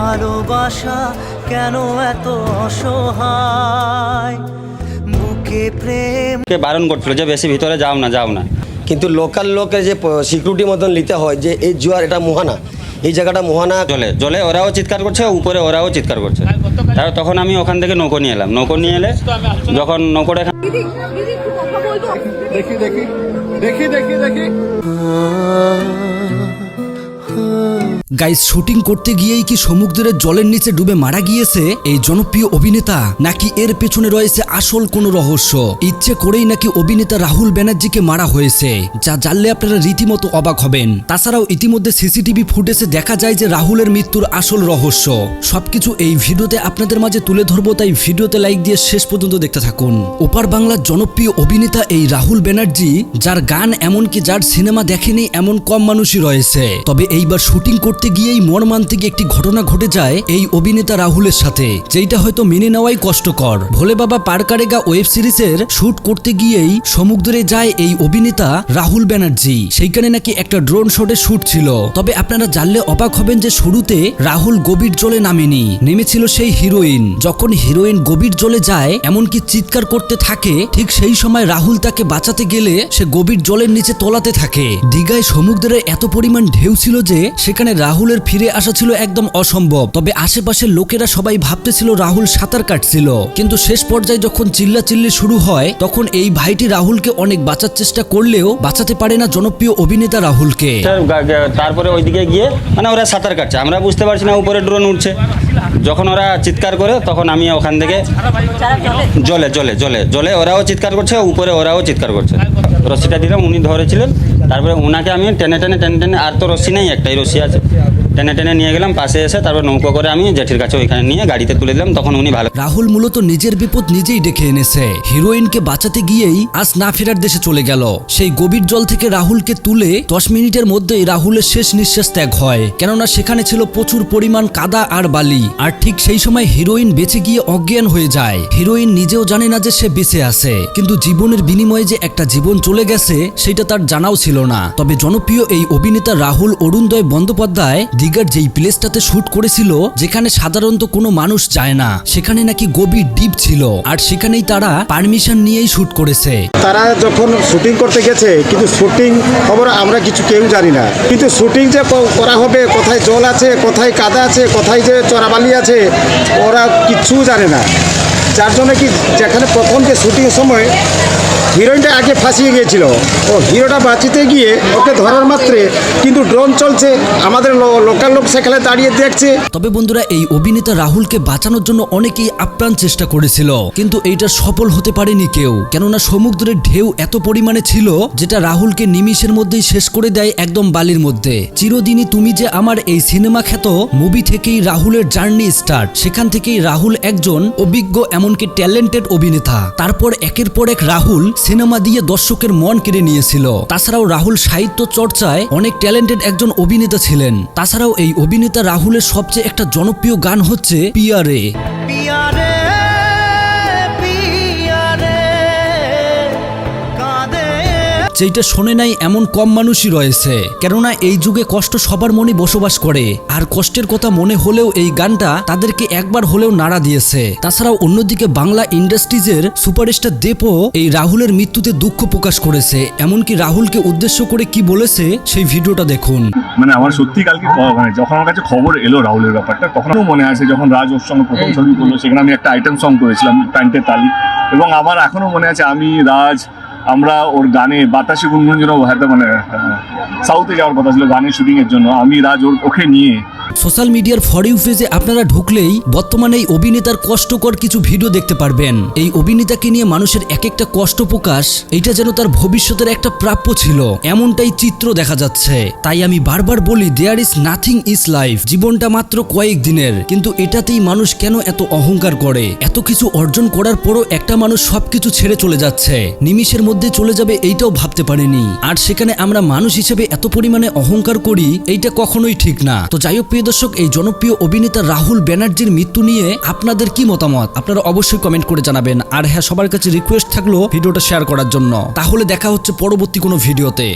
ভালোবাসা কেন এত অসহায়, বুকে প্রেমকে বারণ করছিল যে বেশি ভিতরে যাও না। কিন্তু লোকাল লোকের যে সিকিউরিটি মতন নিতে হয় যে এই জোয়ার এটা মোহানা, এই জায়গাটা মোহানা, জলে ওরাও চিৎকার করছে, উপরে ওরাও চিৎকার করছে। তারপর তখন আমি ওখান থেকে নৌকো নিয়ে এলাম। নৌকো নিয়ে এলে যখন নৌকোটা দেখি গাইস, শুটিং করতে গিয়েই কি সমুদ্রের জলের নিচে ডুবে মারা গিয়েছে এই জনপ্রিয় অভিনেতা, নাকি এর পেছনে রয়েছে আসল কোনো রহস্য? ইচ্ছে করেই নাকি অভিনেতা রাহুল ব্যানার্জিকে মারা হয়েছে, যা জানলে আপনারা রীতিমতো অবাক হবেন। তাছাড়াও ইতিমধ্যে সিসিটিভি ফুটেজে দেখা যায় যে রাহুলের মৃত্যুর আসল রহস্য। সবকিছু এই ভিডিওতে আপনাদের মাঝে তুলে ধরবো, তাই ভিডিওতে লাইক দিয়ে শেষ পর্যন্ত দেখতে থাকুন। ওপার বাংলার জনপ্রিয় অভিনেতা এই রাহুল ব্যানার্জি, যার গান এমনকি যার সিনেমা দেখেনি এমন কম মানুষই রয়েছে। তবে এইবার শুটিং করতে গিয়েই মর্মান্তিক একটি ঘটনা ঘটে যায় এই অভিনেতা রাহুলের সাথে, যেটা হয়তো মেনে নেওয়াই কষ্টকর। ভোলে বাবা পার কারেগা ওয়েব সিরিজের শুট করতে গিয়েই সমুদ্রে যায় এই অভিনেতা রাহুল ব্যানার্জি। সেইখানে নাকি একটা ড্রোন শটের শুট ছিল। তবে আপনারা জানলে অবাক হবেন যে শুরুতে রাহুল গভীর জলে নামেনি, নেমেছিল সেই হিরোইন। যখন হিরোইন গভীর জলে যায় এমনকি চিৎকার করতে থাকে, ঠিক সেই সময় রাহুল তাকে বাঁচাতে গেলে সে গভীর জলের নিচে তলাতে থাকে। দীঘায় সমুদ্রে এত পরিমাণ ঢেউ ছিল যে সেখানে রাহুলের ফিরে আসা ছিল একদম অসম্ভব। তবে আশেপাশের লোকেরা সবাই ভাবতেছিল রাহুল সাঁতার কাটছিল, কিন্তু শেষ পর্যায়ে যখন চিল্লাচিল্লি শুরু হয় তখন এই ভাইটি রাহুলকে অনেক বাঁচার চেষ্টা করলেও বাঁচাতে পারে না জনপ্রিয় অভিনেতা রাহুলকে। তারপরে ওইদিকে গিয়ে ওরা সাঁতার কাটছে, আমরা বুঝতে পারছি না উপরে ড্রোন উঠছে। যখন ওরা চিৎকার করে তখন আমি ওখান থেকে জলে ওরাও চিৎকার করছে, উপরে ওরাও চিৎকার করছে। রশ্মিটা দিলাম, উনি ধরেছিলেন। তারপরে ওনাকে আমি টেনে, আর তো রশ্মি নেই, একটাই রশ্মি আছে, টেনে নিয়ে গেলাম পাশে এসে। তারপর নৌকো করে আমি জেঠির কাছে ওইখানে নিয়ে গাড়িতে তুলে দিলাম, তখন উনি ভালো। রাহুল মূলত নিজের বিপদ নিজেই ডেকে এনেছে। হিরোইনকে বাঁচাতে গিয়েই আজ না ফেরার দেশে চলে গেল। সেই গভীর জল থেকে রাহুলকে তুলে 10 মিনিটের মধ্যেই রাহুলের শেষ নিঃশ্বাস ত্যাগ হয়, কেননা সেখানে ছিল প্রচুর পরিমাণ কাদা আর বালি। আর ঠিক সেই সময় হিরোইন বেঁচে গিয়ে অজ্ঞান হয়ে যায়। হিরোইন নিজেও জানে না যে সে বেঁচে আছে, কিন্তু জীবনের বিনিময়ে যে একটা জীবন চলে গেছে সেটা তার জানাও ছিল না। তবে জনপ্রিয় এই অভিনেতা রাহুল অরুণোদয় বন্দ্যোপাধ্যায় দীঘার যেই প্লেসটাতে শুট করেছিল, যেখানে সাধারণত কোনো মানুষ যায় না, সেখানে নাকি গভীর ডিপ ছিল, আর সেখানেই তারা পারমিশন নিয়েই শুট করেছে। তারা যখন শুটিং করতে গেছে, কিন্তু শুটিং খবর আমরা কিছু কেউ জানি না, কিন্তু শুটিং যে করা হবে, কোথায় জল আছে, কোথায় কাদা আছে, কোথায় যে চড়াবালি আছে, ওরা কিচ্ছু জানে না। যার জন্য কি যেখানে প্রথম যে শুটিংয়ের সময় হিরোইনটা আগে ফাঁসিয়ে গিয়েছিল, ও হিরোটা বাঁচিতে গিয়ে ওকে ধরার মাত্রে কিন্তু ড্রোন চলছে, আমাদের লোকাল লোক সেখানে দাঁড়িয়ে দেখছে। তবে বন্ধুরা, এই অভিনেতা রাহুলকে বাঁচানোর জন্য অনেকেই আপ্রাণ চেষ্টা করেছিল, কিন্তু এইটা সফল হতে পারেনি কেউ, কেননা সমুদ্রের ঢেউ এত পরিমাণে ছিল যেটা রাহুলকে নিমিষের মধ্যেই শেষ করে দেয় একদম বালির মধ্যে। চিরদিনই তুমি যে আমার এই সিনেমা খ্যাত মুভি থেকেই রাহুলের জার্নি স্টার্ট। সেখান থেকেই রাহুল একজন অভিজ্ঞ এমনকি ট্যালেন্টেড অভিনেতা। তারপর একের পর এক রাহুল সিনেমা দিয়ে দর্শকের মন কেড়ে নিয়েছিল। তাছাড়াও রাহুল সাহিত্য চর্চায় অনেক ট্যালেন্টেড একজন অভিনেতা ছিলেন। তাছাড়াও এই অভিনেতা রাহুলের সবচেয়ে একটা জনপ্রিয় গান হচ্ছে পিয়ারে। যেটা শোনে নাই এমন কম মানুষই রয়েছে, কেননা এই যুগে কষ্ট সবার মনে বসবাস করে, আর কষ্টের কথা মনে হলেও এই গানটা তাদেরকে একবার হলেও নাড়া দিয়েছে। তাছাড়াও অন্যদিকে বাংলা ইন্ডাস্ট্রিজের সুপারস্টার দেবও এই রাহুলের মৃত্যুতে দুঃখ প্রকাশ করেছে। এমনকি রাহুলকে উদ্দেশ্য করে কি বলেছে সেই ভিডিওটা দেখুন। আমার সত্যি কালকে যখন আমার কাছে খবর এলো রাহুলের ব্যাপারটা, তখন মনে আছে যখন রাজ ওর সঙ্গে প্রথম ছবি করলো, সেখানে আমি একটা আইটেম সং করেছিলাম প্যান্টের তালি, এবং আমার এখনো মনে আছে আমি রাজ আমরা ওর গানে বাতাসে গুনগুন জন্য সাউথে যাওয়ার কথা ছিল গানের শুটিং এর জন্য, আমি রাজ ওকে নিয়ে। সোশ্যাল মিডিয়ার ফর ইউ পেজে আপনারা ঢুকলেই বর্তমানে এই অভিনেতার কষ্টকর কিছু ভিডিও দেখতে পারবেন। এই অভিনেতাকে নিয়ে মানুষের এক একটা কষ্ট প্রকাশ, এটা যেন তার ভবিষ্যতের একটা প্রাপ্য ছিল, এমনটাই চিত্র দেখা যাচ্ছে। তাই আমি বারবার বলি, there is nothing is life. জীবনটা মাত্র কয়েক দিনের, কিন্তু এটাতেই মানুষ কেন এত অহংকার করে? এত কিছু অর্জন করার পরও একটা মানুষ সবকিছু ছেড়ে চলে যাচ্ছে, নিমিষের মধ্যে চলে যাবে, এইটাও ভাবতে পারেনি। আর সেখানে আমরা মানুষ হিসেবে এত পরিমাণে অহংকার করি, এইটা কখনোই ঠিক না। তো যাই হোক প্রিয় দর্শক, এই জনপ্রিয় অভিনেতা রাহুল ব্যানার্জির মৃত্যু নিয়ে আপনাদের কি মতামত আপনারা অবশ্যই কমেন্ট করে জানাবেন। আর হ্যাঁ, সবার কাছে রিকোয়েস্ট থাকলো ভিডিওটা শেয়ার করার জন্য। তাহলে দেখা হচ্ছে পরবর্তী কোনো ভিডিওতে।